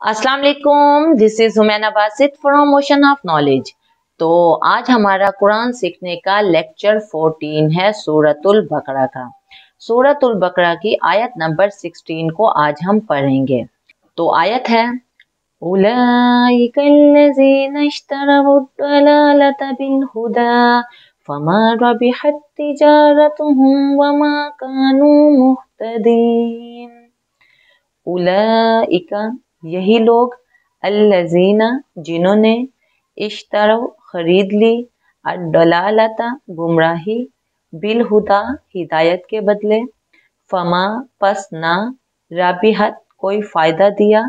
अस्सलाम वालेकुम, this is हुमैना Basit from ocean of knowledge. तो आज हमारा कुरान सीखने का लेक्चर 14 है सूरतुल बकरा का। सूरतुल बकरा की आयत नंबर 16 को आज हम पढ़ेंगे। तो आयत है उलाइकल्लज़ीना इश्तरवुद्दलालता बिलहुदा फमा रबिहत तिजारतुहुम वमा कानू मुहतदीन। उलाइका यही लोग, अल्लज़ीना जिन्होंने, इश्तरव खरीद ली, अड्डलालता गुमराही, बिलहुदा हिदायत के बदले, फमा पस ना, राबिहत कोई फायदा दिया,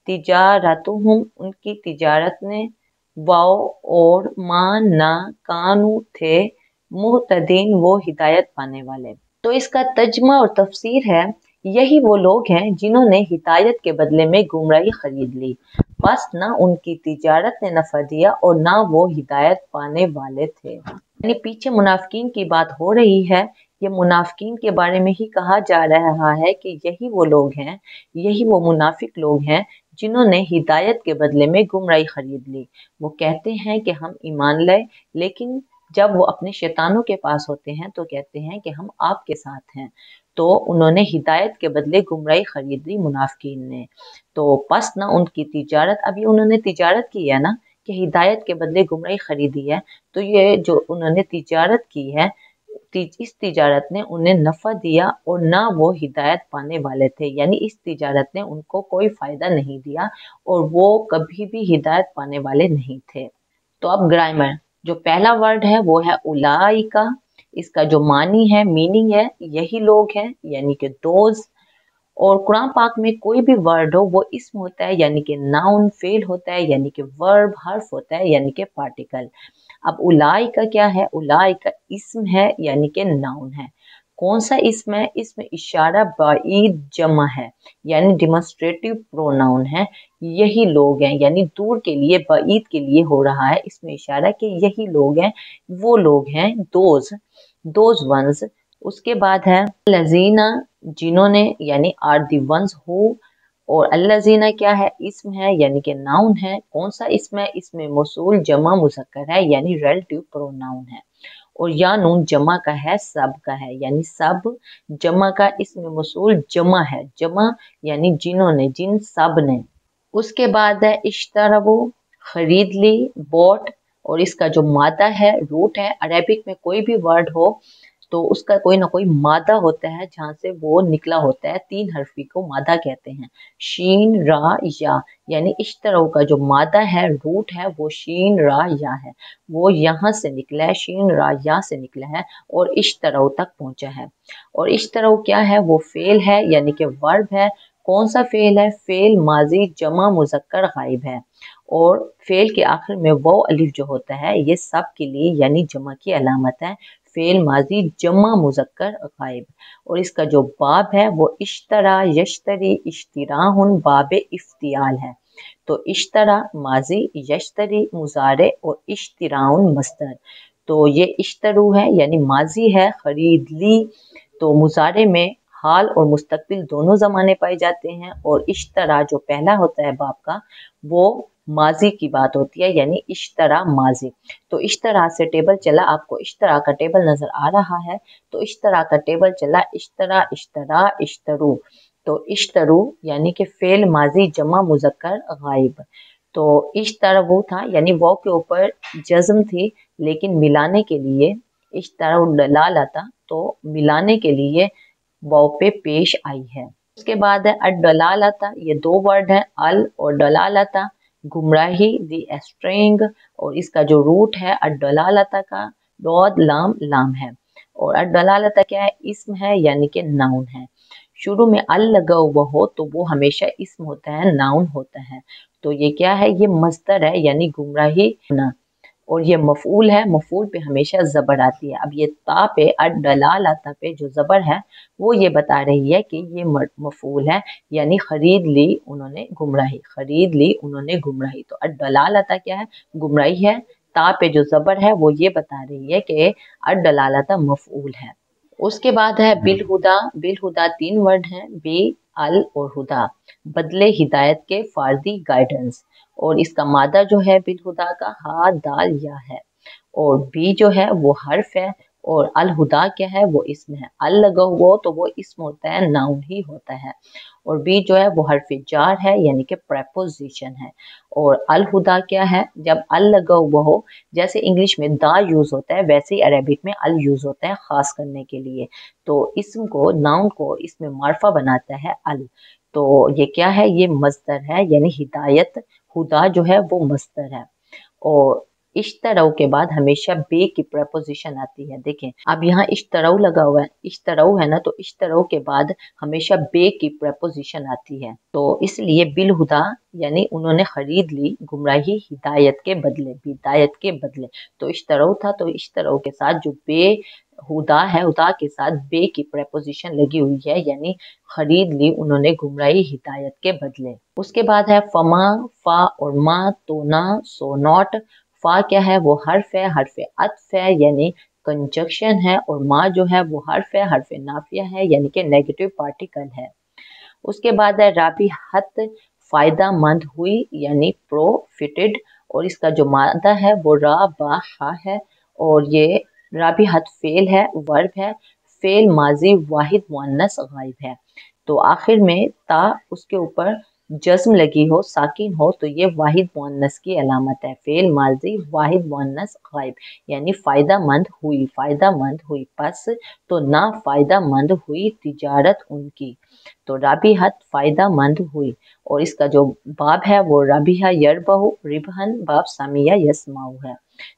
तिजारतुहुम उनकी तिजारत ने, वाओ और मा ना कानू थे, मुहतदीन वो हिदायत पाने वाले। तो इसका तर्जुमा और तफसीर है, यही वो लोग हैं जिन्होंने हिदायत के बदले में गुमराही खरीद ली, बस ना उनकी तिजारत ने नफा दिया और ना वो हिदायत पाने वाले थे। यानी पीछे मुनाफिकीन की बात हो रही है, ये मुनाफिकीन के बारे में ही कहा जा रहा है कि यही वो लोग हैं, यही वो मुनाफिक लोग हैं जिन्होंने हिदायत के बदले में गुमराही खरीद ली। वो कहते हैं कि हम ईमान लाए, लेकिन जब वो अपने शैतानों के पास होते हैं तो कहते हैं कि हम आपके साथ हैं। तो उन्होंने हिदायत के बदले गुमराही खरीद ली मुनाफिकीन ने। तो पस ना उनकी तिजारत, अभी उन्होंने तिजारत की है ना कि हिदायत के बदले गुमराही खरीदी है, तो ये जो उन्होंने तिजारत की है, इस तिजारत ने उन्हें नफा दिया और ना वो हिदायत पाने वाले थे। यानी इस तिजारत ने उनको कोई फायदा नहीं दिया और वो कभी भी हिदायत पाने वाले नहीं थे। तो अब ग्रामर, जो पहला वर्ड है वो है उलाइका। इसका जो मानी है, मीनिंग है, यही लोग हैं यानी कि दोज। और कुरान पाक में कोई भी वर्ड हो वो इस्म होता है यानी कि नाउन, फेल होता है यानी कि वर्ब, हर्फ होता है यानी कि पार्टिकल। अब उलाई का क्या है? उलाई का इस्म है यानी कि नाउन है। कौन सा इस्म है? इसमें इशारा बाईद जमा है यानी डिमॉन्स्ट्रेटिव प्रोनाउन है। यही लोग हैं यानी दूर के लिए, बाईद के लिए हो रहा है इसमें इशारा कि यही लोग हैं, वो लोग हैं, दोज वंस। उसके बाद है लजीना जिन्होंने यानी आर दी वंस हो। और अल्लाजीना क्या है? इस्म है यानी कि नाउन है। कौन सा इस्म है? इसमें मौसूल जमा मुज़क्कर है यानी रिलेटिव प्रोनाउन है। और या नून जमा का है, सब का है यानी सब। जमा का इसमें मौसूल जमा है, जमा यानी जिन्होंने, जिन सब ने। उसके बाद है इश्तरबु खरीद ली, बॉट। और इसका जो मादा है, रूट है। अरेबिक में कोई भी वर्ड हो तो उसका कोई ना कोई मादा होता है जहाँ से वो निकला होता है। 3 हरफी को मादा कहते हैं, शीन रा या। यानी इश्तरौ का जो मादा है, रूट है, वो शीन रा या है। वो यहाँ से निकला है, शीन रा या से निकला है और इश्तरौ तक पहुंचा है। और इश्तरौ क्या है? वो फेल है यानी कि वर्ब है। कौन सा फेल है? फेल माजी जमा मुजक्कर गायब है। और फेल के आखिर में वो अलिफ जो होता है, ये सब के लिए यानी जमा की अलामत है। फेल माजी जमा मुजक्कर गायब। और इसका जो बाब है वो इश्तरा, यश्तरी, इश्तिराहुन, बाबे इफ्तियाल है। तो इश्तरा माजी, यश्तरी मुजारे और इश्तिराउन मस्तर। तो ये इश्तरू है यानी माजी है, खरीद ली। तो मुजारे में हाल और मुस्तकबिल दोनों ज़माने पाए जाते हैं। और इश्तरा जो पहला होता है बाप का, वो माजी की बात होती है यानी इश्तरा माजी। तो इश्तरा से टेबल चला, आपको इश्तरा का टेबल नजर आ रहा है। तो इश्तरा का टेबल चला, इश्तरा, इश्तरा, इश्तरू। तो इश्तरू यानी कि फेल माजी जमा मुजक्कर गायब। तो इश्तरा वो था यानी वो के ऊपर जज्म थी, लेकिन मिलाने के लिए इश्तरा डलाल आता, तो मिलाने के लिए वाव पे पेश आई है। उसके बाद है अड्डलालता। ये 2 वर्ड है, अल और डलालता। गुमराही, दी एस्ट्रेंग। और इसका जो रूट है अड्डलालता का, डॉद लाम लाम है। और अड्डलालता क्या है? इस्म है यानी कि नाउन है। शुरू में अल लगा हुआ हो तो वो हमेशा इस्म होता है, नाउन होता है। तो ये क्या है? ये मस्दर है यानी गुमराही ना। और ये मफूल है, मफूल पे हमेशा जबर आती है। अब ये ता पे, अड्डलाल आता पे जो जबर है वो ये बता रही है कि ये मफूल है यानी खरीद ली उन्होंने गुमराही, खरीद ली उन्होंने गुमराही। तो अड्डलाल आता क्या है? गुमराही है। ता पे जो जबर है वो ये बता रही है कि अड्डलाल आता मफूल है। उसके बाद है बिलहुदा। बिलहुदा 3 वर्ड हैं, बे अल और हुदा, बदले हिदायत के, फारदी गाइडेंस। और इसका मादा जो है बिलहुदा का हा दाल या है, और बी जो है वो हर्फ है, और अल हुदा क्या है वो इसम है। अल लगा हुआ हो तो वो इसम होता है, नाउन ही होता है। और बी जो है वो हर्फ जार है यानी कि प्रेपोजिशन है। और अल हुदा क्या है, जब अल लगा हुआ हो, जैसे इंग्लिश में दा यूज होता है वैसे ही अरेबिक में अल यूज होता है खास करने के लिए। तो इसम को, नाउन को इसमें मार्फा बनाता है अल। तो ये क्या है, ये मस्दर है, यानी हिदायत, हुदा जो है वो मस्दर है। और इश्तरऊ के बाद हमेशा बे की प्रपोजिशन आती है। देखें अब यहाँ इश्तरऊ लगा हुआ है, इश्तरऊ है ना, तो इश्तरऊ के बाद हमेशा बे की प्रपोजिशन आती है। तो इसलिए बिलहुदा यानी उन्होंने खरीद ली गुमराही हिदायत के बदले, हिदायत के बदले। तो इश्तरऊ था तो इश्तरऊ के साथ जो बे हुदा है, हुदा के साथ बे की प्रपोजिशन लगी हुई है, यानी खरीद ली उन्होंने गुमराही हिदायत के बदले। उसके बाद है फमा, फा और मा, तो ना, सो नॉट। फा क्या है, वो हर्फ है, हर्फ अत्फ है यानी कंजक्शन है। और मा जो है वो हर्फ है, हर्फ नाफिया है यानी कि नेगेटिव पार्टिकल है। उसके बाद है राबी हत, फायदा मंद हुई यानी प्रोफिटेड। और इसका जो मादा है वो रा बा हा है, और ये राबी हत फेल है, वर्ब है, फेल माजी वाहिद मुअन्नस गायब है। तो आखिर में ता उसके ऊपर जज्म लगी हो, साकिन हो, तो ये वाहिद मुअन्नस की अलामत है। फेल माजी वाहिद मुअन्नस गायब यानी फायदा मंद हुई, फायदा मंद हुई। पस तो ना फायदा मंद हुई तिजारत उनकी। तो राबिहत फायदा मंद हुई। और इसका जो बाब है वो राबिहा यरबहु रिबहन, बाब सामिया यसमाउ है।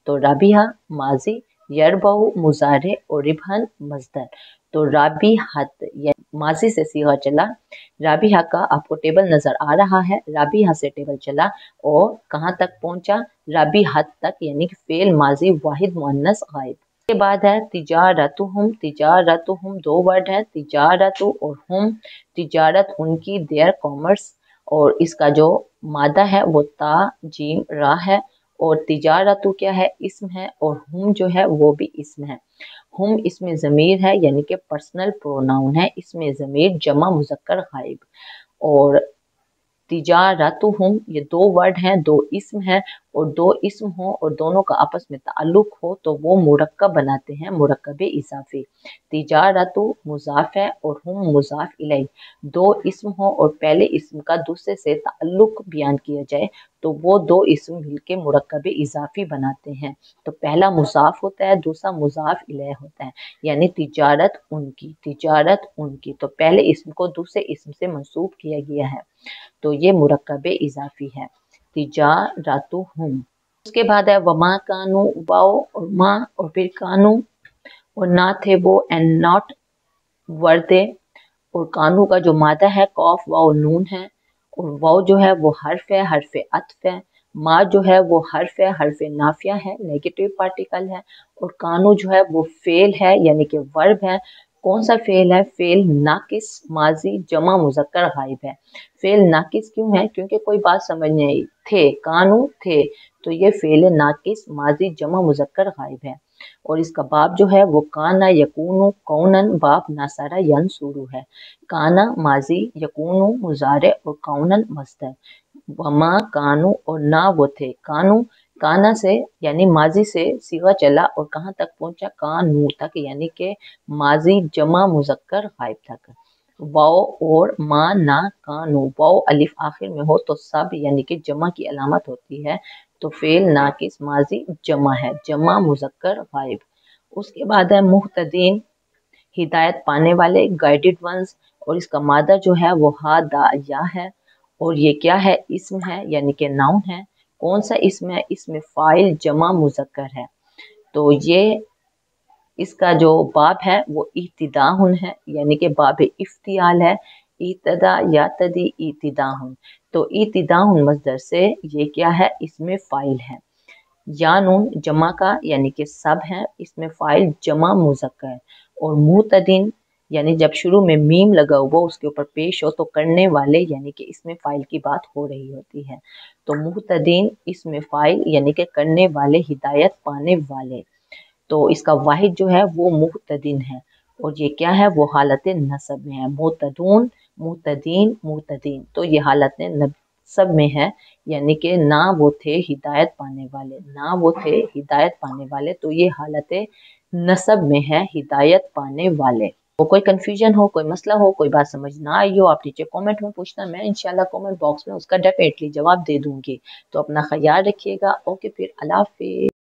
तो राबिहा माजी, यरबहु मुजारे और रिबहन मजदर। तो राबिहत माजी से सीगा चला, राबिहा का आपको टेबल नजर आ रहा है, राबिहा से टेबल चला और कहाँ तक पहुंचा, राबिहत तक, यानी कि फेल माजी वाहिद मुअन्नस गायब। के बाद है तिजारतुहुम, तिजारतुहुम दो वर्ड है, तिजारतु और हुम, तिजारत उनकी, देयर कॉमर्स। और इसका जो मादा है वो ता जीम रा है। और तिजारतु क्या है, इसम है, और हुम जो है वो भी इसम है। हुम इसमें ज़मीर है यानी कि पर्सनल प्रोनाउन है, इसमें ज़मीर जमा मुज़क्कर गायब। और तिजारतुहुम ये दो वर्ड हैं, दो इसम हैं, और दो इसम हो और दोनों का आपस में ताल्लुक हो तो वो मुरक्कब बनाते हैं, मुरक्कब इजाफी। तिजारतु मुजाफ है और हुम मुजाफ इलैह। दो इसम हो और पहले इसम का दूसरे से ताल्लुक बयान किया जाए तो वो दो इसम मिलके मुरक्कब इजाफी बनाते हैं। तो पहला मुजाफ होता है, दूसरा मुजाफ इलैह होता है, यानी तिजारत उनकी, तिजारत उनकी। तो पहले इसम को दूसरे इसम से मंसूब किया गया है, तो ये मुरक्कब इजाफी है, तिजारतुहुम। उसके बाद है वमा कानू, वाओ और मा और फिर कानू, और ना थे वो एंड नॉट वर्दे। और कानू का जो मादा है कौफ वाओ नून है, और वाओ जो है वो हर्फ है, हर्फ अत्फ है। मा जो है वो हर्फ है, हर्फ नाफिया है, नेगेटिव पार्टिकल है। और कानू जो है वो फेल है यानी कि वर्ब है। कौन सा फेल है, फेल नाकिस माजी जमा मुजक्कर गायब है। फेल नाकिस क्यों है, क्योंकि कोई बात समझ नहीं आई, थे कानू थे, तो ये फेल नाकिस माजी जमा मुजक्कर गायब है। और इसका बाप जो है वो काना यकूनु कौनन, बाप नासारा यंसुरु है। काना माजी, यकूनु मुजारे और कौनन मस्दर। वमा कानू और ना वो थे, कानू काना से यानी माजी से सीगा चला और कहाँ तक पहुंचा, कानू तक, यानी कि माजी जमा मुजक्कर गायब तक। वाओ और मा ना कानू, वाओ अलिफ आखिर में हो तो सब यानी कि जमा की अलामत होती है, तो फेल नाकिस माजी जमा है, जमा मुजक्कर गायब। उसके बाद है मुहतदीन, हिदायत पाने वाले, गाइडेड वंस। और इसका मादा जो है वो हा दा या है, और ये क्या है, इसम है यानी कि नाउन है। कौन सा इसम है, इसमें फाइल जमा मुजक्कर है। तो ये इसका जो बाब है वो इब्तिदाहुन है यानी कि बाब इफ्तियाल है, इब्तिदा या तदी इब्तिदाहुन। तो इब्तिदाहुन मस्दर से ये क्या है, इसमें फाइल है। या नून जमा का यानी कि सब है, इसमें फाइल जमा मुजक्कर है। और मुतदिन यानी जब शुरू में मीम लगा हुआ उसके ऊपर पेश हो तो करने वाले, यानी कि इसमें फाइल की बात हो रही होती है। तो मुतदिन इसमें फाइल यानी कि करने वाले, हिदायत पाने वाले। तो इसका वाहिद जो है वो मुतदिन है, और ये क्या है, वो हालत नसब में है। मुतदून मुतदीन मुतदीन, तो ये हालत नसब में है, यानी कि ना वो थे हिदायत पाने वाले, ना वो थे हिदायत पाने वाले, तो ये हालत नसब में है हिदायत पाने वाले। वो कोई कंफ्यूजन हो, कोई मसला हो, कोई बात समझ ना आई हो, आप नीचे कमेंट में पूछना, मैं इंशाल्लाह कमेंट बॉक्स में उसका डेफिनेटली जवाब दे दूंगी। तो अपना ख्याल रखिएगा। ओके, फिर अल्लाह हाफिज़।